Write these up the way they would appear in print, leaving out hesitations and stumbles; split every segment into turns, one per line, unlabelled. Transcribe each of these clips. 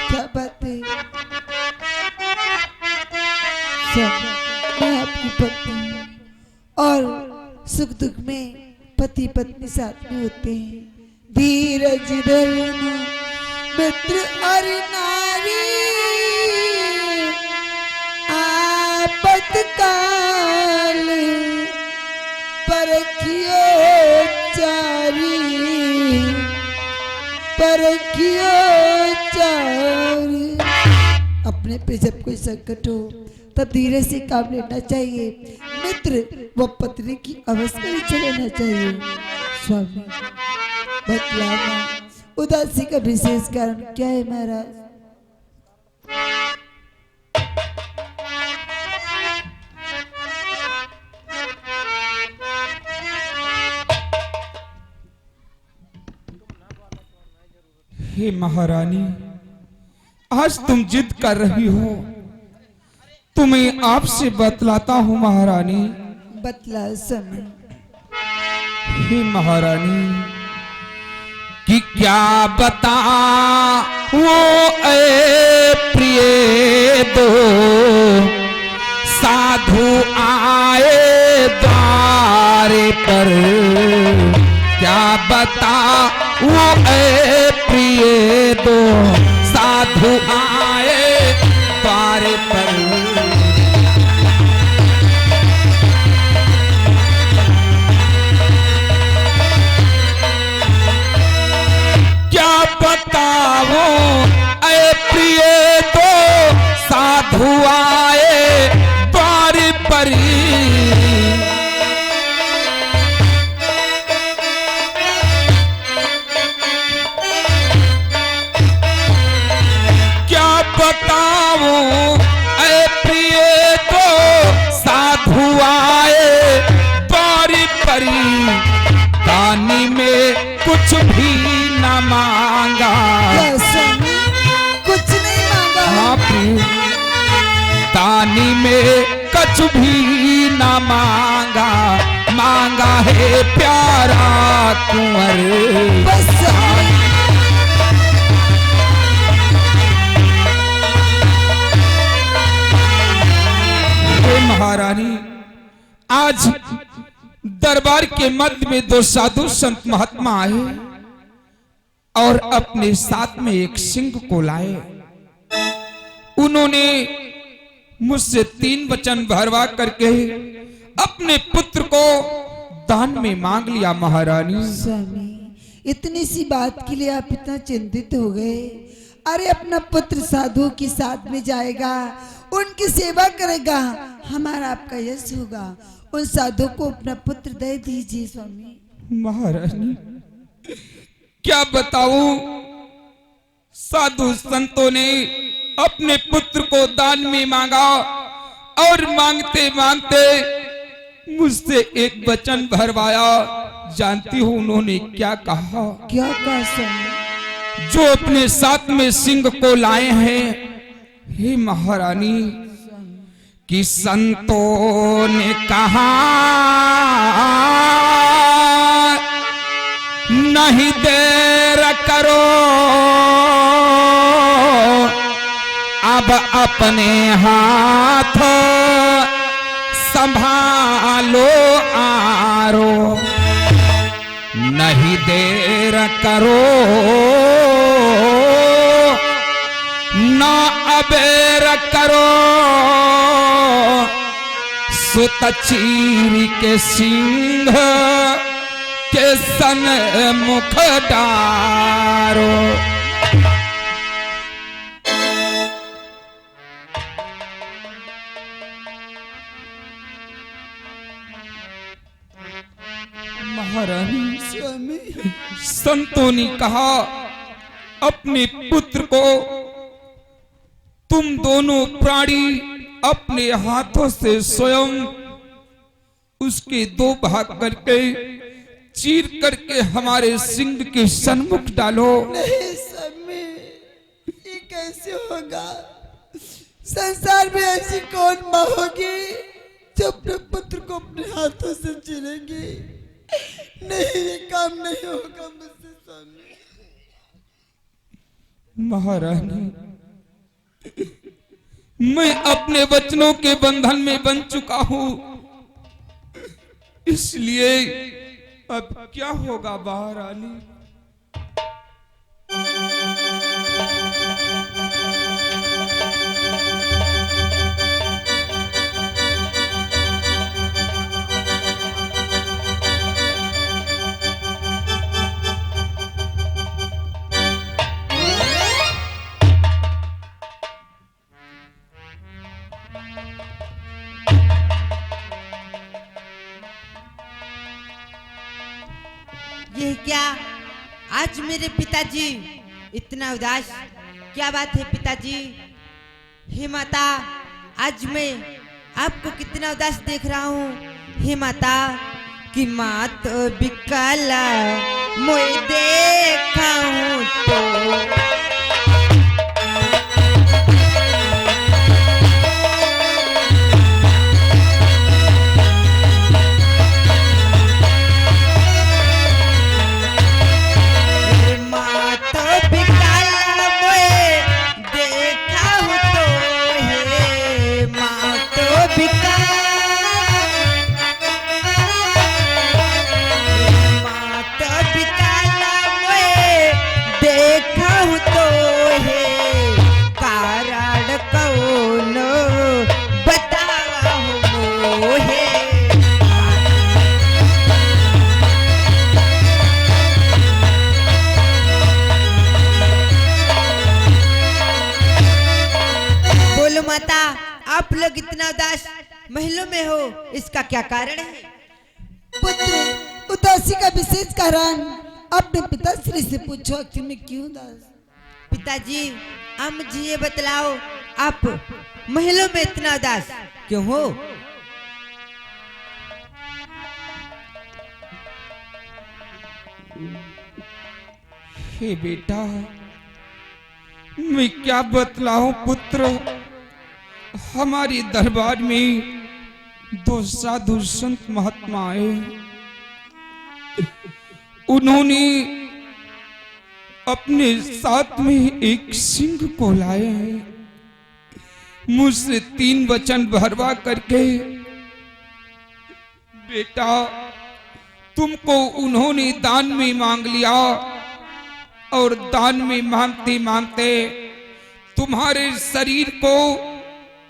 क्या बात है? मैं आपकी पत्नी और सुख दुख में पति पत्नी साथ में होते हैं। धीरज धरना मित्र और नारी, आपतकाल परखियो चारी, परखियो चारी। अपने पे जब कोई संकट हो तब धीरे से काम लेना चाहिए। मित्र व पत्नी की अवस्था में चलना चाहिए। स्वामी बतलाना, उदासी का विशेष कारण क्या है महाराज?
हे महारानी, आज तुम जिद कर रही हो, तुम्हें आपसे बतलाता हूँ महारानी।
बतला समय।
हे महारानी, कि क्या बता वो ए प्रिय दो साधु आए द्वारे पर, क्या बता वो ए प्रिय दो साधु आए द्वारे पर। क्या बताओ ऐ प्रिय दो साधु आए द्वार पर, क्या बताओ ऐ प्रिय दो साधु आए द्वार पर। दानी में कुछ भी न मांगा,
कुछ नहीं मांगा।
हाँ प्रिय, दानी में कुछ भी न मांगा, मांगा है प्यारा कुंवर।
बस
महारानी, आज दरबार के मध्य में दो साधु संत महात्मा आए और अपने साथ में एक सिंह को लाए। उन्होंने मुझसे 3 वचन भरवा करके अपने पुत्र को दान में मांग लिया महारानी।
स्वामी, इतनी सी बात के लिए आप इतना चिंतित हो गए? अरे अपना पुत्र साधु के साथ में जाएगा, उनकी सेवा करेगा, हमारा आपका यश होगा। उन साधु को अपना पुत्र दे दीजिए स्वामी।
महारानी, क्या बताऊं, साधु संतों ने अपने पुत्र को दान में मांगा और मांगते मांगते मुझसे एक वचन भरवाया। जानती हूं उन्होंने क्या कहा?
क्या कहा स्वामी?
जो अपने साथ में सिंह को लाए हैं, हे महारानी, कि संतों ने कहा नहीं देर करो, अब अपने हाथ संभालो आरो, नहीं देर करो ना अबेर करो, सुत चीर के सिंह के सन मुख डारो। महारानी,
स्वामी,
संतों ने कहा अपने पुत्र को तुम दोनों प्राणी अपने हाथों से स्वयं उसके 2 भाग करके चीर करके हमारे सिंह के सन्मुख डालो।
नहीं स्वामी, ये कैसे होगा? संसार में ऐसी कौन माँ होगी जो अपने पुत्र को अपने हाथों से चीरेगी? नहीं, ये काम नहीं होगा मुझसे स्वामी।
महारानी, मैं अपने वचनों के बंधन में बंध चुका हूं, इसलिए अब क्या होगा महारानी?
ये क्या आज मेरे पिताजी इतना उदास, क्या बात है पिताजी? हे माता, आज मैं आपको कितना उदास देख रहा हूँ। हे माता कि मात बिकाला मोए देखा हूँ तो आप लोग इतना उदास महलों में हो, इसका क्या कारण है?
पुत्र, उदासी का विशेष कारण अपने पिताश्री से पूछो, आखिर में क्यों उदास?
पिताजी, आप मुझे ये बतलाओ, आप महलों में इतना उदास क्यों हो?
हे बेटा, मैं क्या बतलाऊं पुत्र। हमारे दरबार में दो साधु संत महात्मा आए, उन्होंने अपने साथ में एक सिंह को लाए हैं। मुझसे 3 वचन भरवा करके, बेटा तुमको उन्होंने दान में मांग लिया, और दान में मांगते मांगते तुम्हारे शरीर को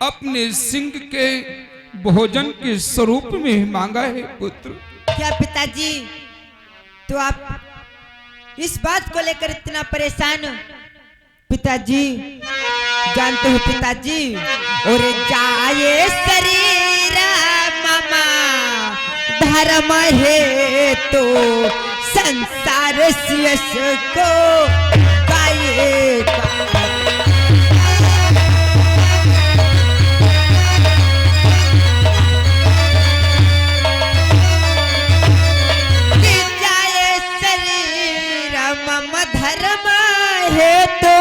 अपने सिंह के भोजन के स्वरूप में मांगा है पुत्र।
क्या पिताजी, तो आप इस बात को लेकर इतना परेशान हो? पिताजी, जानते हो पिताजी, और जाए शरीर मामा धर्म है तो संसार यश को गाएगा। धर्म है तो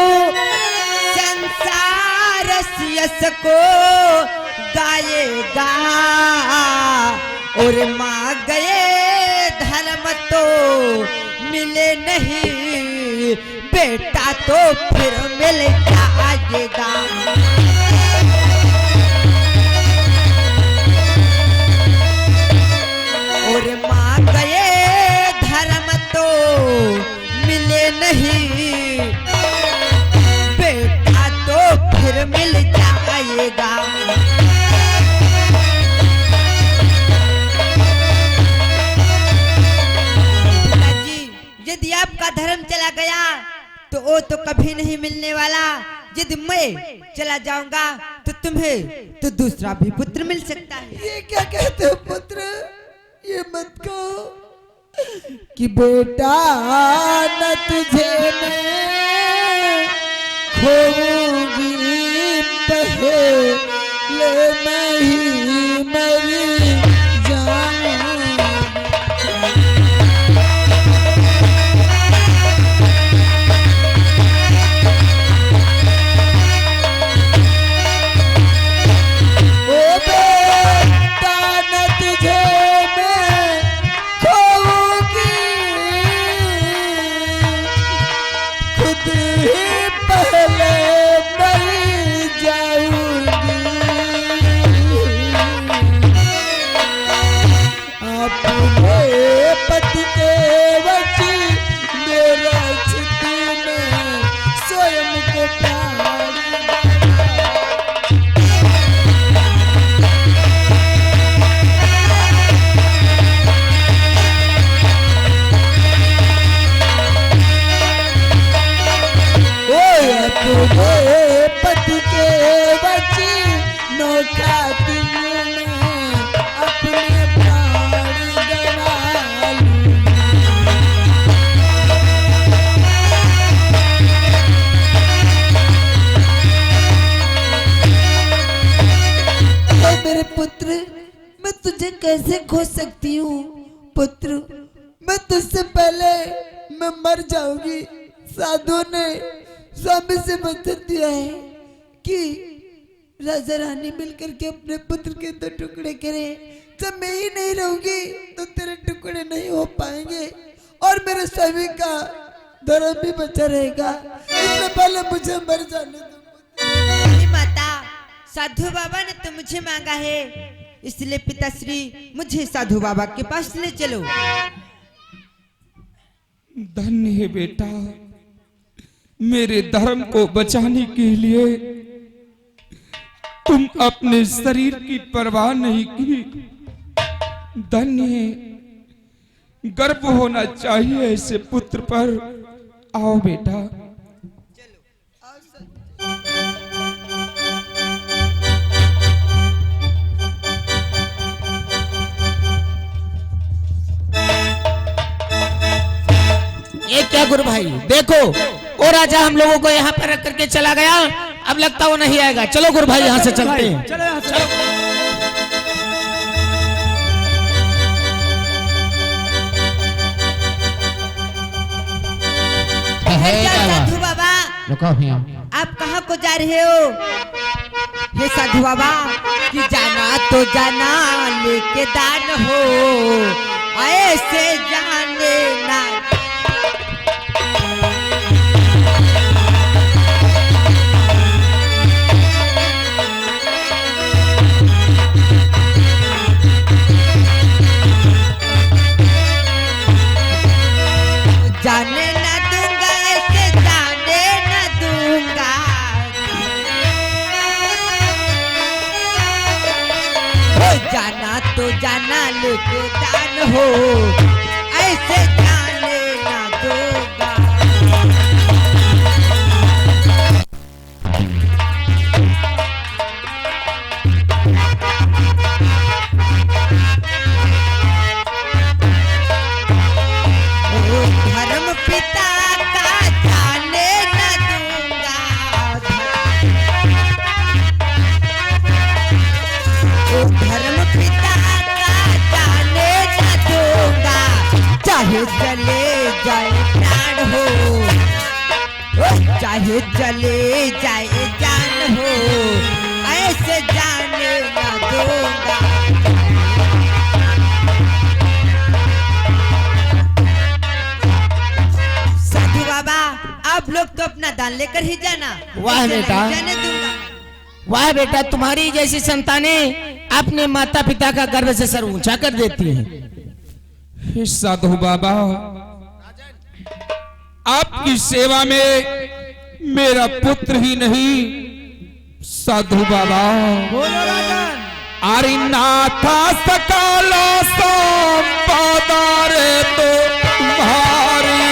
संसार यश को गाएगा, और माँ गए धर्म तो मिले नहीं, बेटा तो फिर मिल जाएगा। और माँ गए धर्म तो मिले नहीं, बेटा तो फिर मिल जाएगा। पिताजी, यदि आपका धर्म चला गया तो वो तो कभी नहीं मिलने वाला। यदि मैं चला जाऊंगा तो तुम्हें तो दूसरा भी पुत्र मिल सकता है।
ये क्या कहते हो पुत्र? ये मत कहो कि बेटा न तुझे मैं खोऊंगी, पहले मैं ही मर जाऊंगी। ओ बेटा न तुझे मैं खोऊंगी, खुद ही पहले मर जाऊंगी। तुझे पति के वचनों खातिर मैं अपने प्राण गंवा लूं। मेरे पुत्र, मैं तुझे कैसे खो सकती हूँ पुत्र? मैं तुझसे पहले मैं मर जाऊंगी। साधु ने स्वामी से वचन दिया है कि राजा रानी मिलकर के अपने पुत्र के 2 टुकड़े करें। जब मैं ही नहीं रहूंगी तो तेरे टुकड़े नहीं हो पाएंगे और मेरे स्वामी का धर्म भी बचा रहेगा। इससे पहले मुझे मर जाने दो।
माता, साधु बाबा ने तो मुझे मांगा है, इसलिए पिताश्री मुझे साधु बाबा के पास ले चलो।
धन्य है बेटा, मेरे धर्म को बचाने के लिए तुम अपने शरीर की परवाह नहीं की। धन्य है, गर्व होना चाहिए ऐसे पुत्र पर। आओ बेटा।
ये क्या गुरु भाई, देखो वो राजा हम लोगों को यहाँ पर रख करके चला गया, अब लगता वो नहीं आएगा। चलो गुरु भाई यहाँ से चलते हैं। चलो।
साधु बाबा, आप कहाँ को जा रहे हो? हे साधु बाबा, कि जाना तो जाना लेके दान हो, ऐसे जाने ना। जाने ना दूंगा, ऐसे जाने ना दूंगा। हो जाना तो जाना लेके दान हो, ऐसे जाने ना दूंगा। धर्म पिता का जाने न दूंगा, धर्म पिता का जाने न दूंगा। चाहे चले जाए प्राण हो, चाहे चले जाए जान हो, ऐसे जाने न दूंगा। बाबा, आप लोग तो अपना दान लेकर ही जाना।
वाह बेटा,
जाने दूंगा।
वाह बेटा, तुम्हारी जैसी संतानें अपने माता पिता का गर्व से सर ऊंचा कर देती हैं।
हे साधु बाबा, आपकी सेवा में मेरा पुत्र ही नहीं, साधु बाबा आरिनाथा सकालो संपदा रे तो तुम्हारी।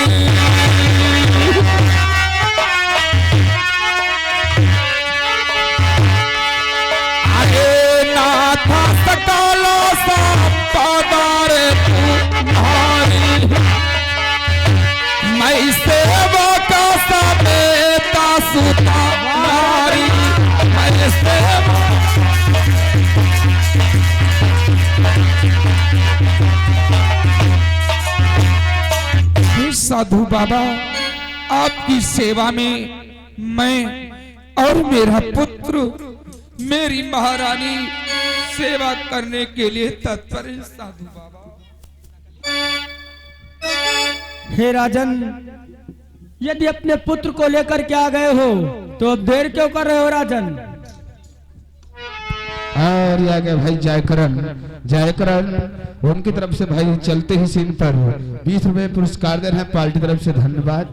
सकालो संपदा रे तुम्हारी, मैं सेवक समेता सुता नारी, मैं सेवक। साधु बाबा, आपकी सेवा में मैं और मेरा पुत्र, मेरी महारानी सेवा करने के लिए तत्पर है साधु बाबा।
हे राजन, यदि अपने पुत्र को लेकर के आ गए हो तो अब देर क्यों कर रहे हो राजन?
और आगे भाई जयकरण उनकी तरफ से भाई चलते ही सीन पर 20 रुपए पुरस्कार दे रहे हैं पार्टी तरफ से, धन्यवाद।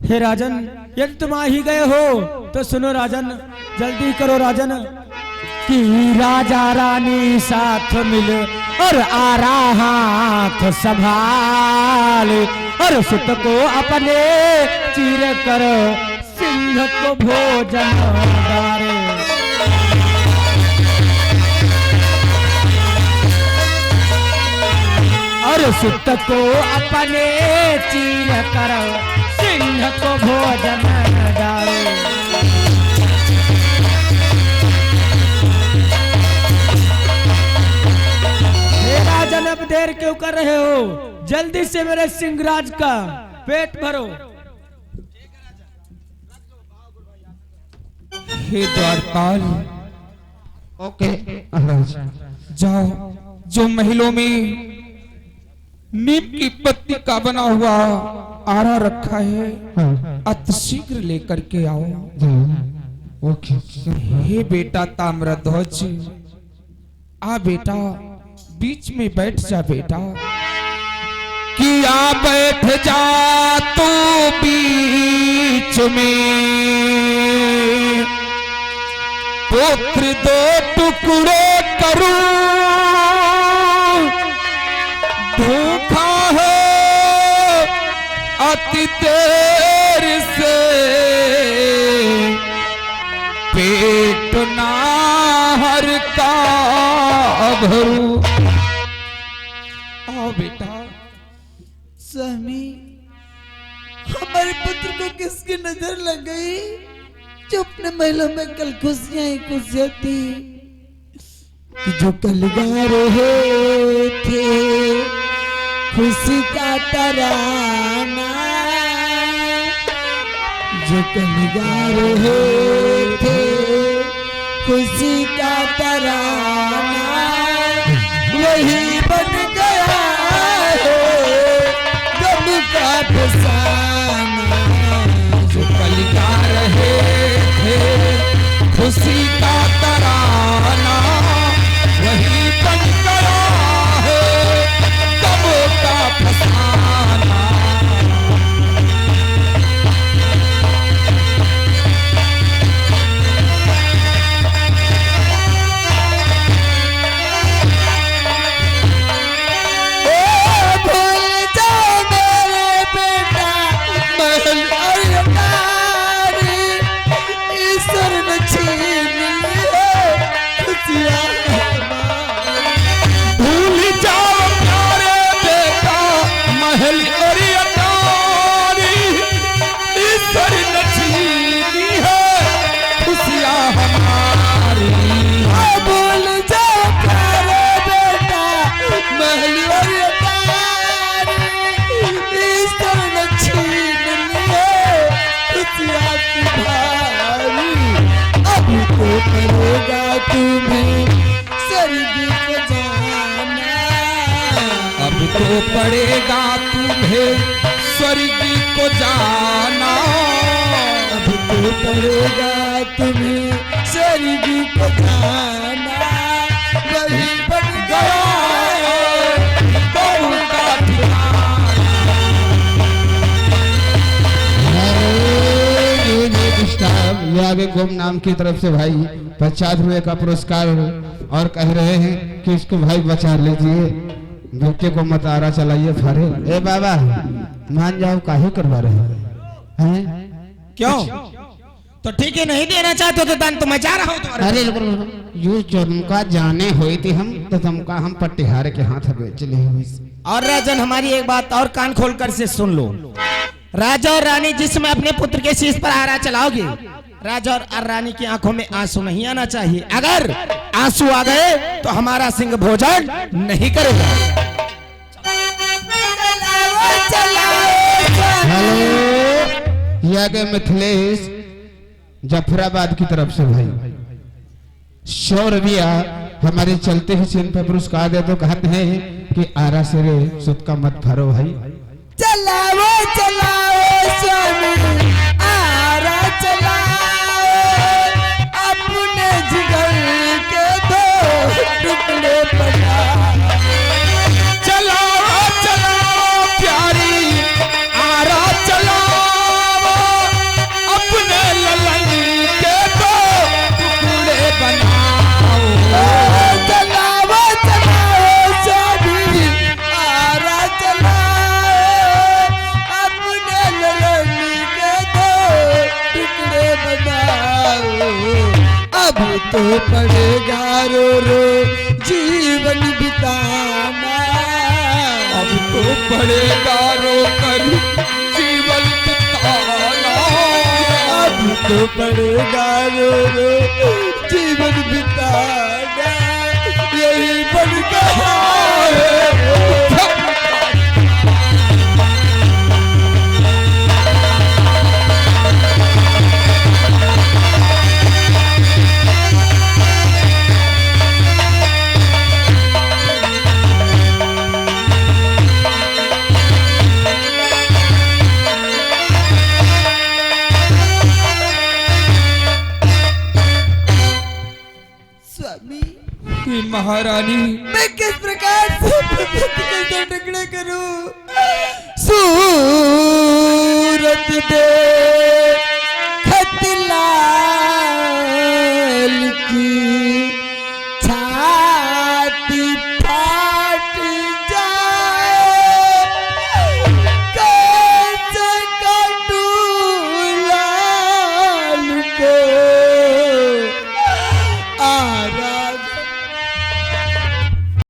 हे राजन, यदि तुम आ ही गए हो तो सुनो राजन, जल्दी करो राजन, कि राजा रानी साथ मिल और आरा हाथ संभाल और सुत को अपने चीर कर सिंह को भोजन डारे। और सुत को अपने चीर कर सिंह को भोजन डाले। हे राजन, अब देर क्यों कर रहे हो? जल्दी से मेरे सिंहराज का पेट भरो।
हे द्वारपाल,
ओके महाराज।
जाओ, जो महलों में नीम की पत्ती का बना हुआ आरा रखा है,
हाँ,
अतिशीघ्र लेकर के आओ।
जाओ। ओके।
हे बेटा ताम्रध्वज, आ बेटा, बीच में बैठ जा बेटा। कि आ बैठ जा तू बीच में, पुत्र दो टुकड़े करूं, भूखा है अति देर से, पेट ना हर का भरू। आओ बेटा।
स्वामी, हमारे पुत्र को किसकी नजर लग गई जो अपने महलों में कल खुशियां ही खुशियां थी, कि जो कल गा रहे थे खुशी का तराना, जो कल गा रहे थे खुशी का तराना, वही बन गया है गम का फसाना।
जो कल गा रहे थे खुशी का तराना, वही बन गया है कब का फसाना।
पड़ेगा तुम्हें स्वर्ग को जाना,
अब तो पड़ेगा तुम्हें स्वर्ग को जाना,
अब तो पड़ेगा तुम्हें स्वर्ग को जाना, वही बन गया
गौ का ठिकाना।
ये आगे गोम नाम की तरफ से भाई 50 रुपए का पुरस्कार और कह रहे हैं कि इसको भाई बचा लीजिए, बेटे को मत आरा चलाइए फारे। ए बाबा मान जाओ, काहे करवा रहे हैं?
क्यों? तो ठीक है, नहीं देना चाहते तो दान तो मैं जा रहा हूँ तुम्हारे।
अरे यो तुमका जाने हुई थी हम तो तुमका हम पट्टिहार के हाथ बेच ले हुई।
और राजन, हमारी एक बात और कान खोल कर से सुन लो। राजा और रानी जिस समय अपने पुत्र के शीश पर आरा चलाओगे, राजा और रानी की आंखों में आंसू नहीं आना चाहिए। अगर आंसू आ गए तो हमारा सिंह भोजन नहीं करेगा।
हेलो, ये गए मिथिलेश जफराबाद की तरफ से भाई 100 रुपया हमारे चलते ही सीन पर पुरस्कार दे। तो कहते हैं कि आरा से रे सुत का मत भरो भाई।
चलाओ चलाओ स्वामी आरा चलाओ, अपने जिगर के दो टुकड़े बनाओ।
चलाओ चलाओ प्यारी आरा चलाओ, अपने ललन के दो टुकड़े बनाओ।
चलाओ चलाओ तो पड़ेगा रो रो जीवन बिताना,
अब तो पड़ेगा रो कर जीवन बिताना,
अब तो पड़ेगा रो रो जीवन बिताना, यही बन गया है। स्वामी,
कि महारानी
मैं किस प्रकार से कैसे टुकड़े करूं? सूरत दे खत लाल की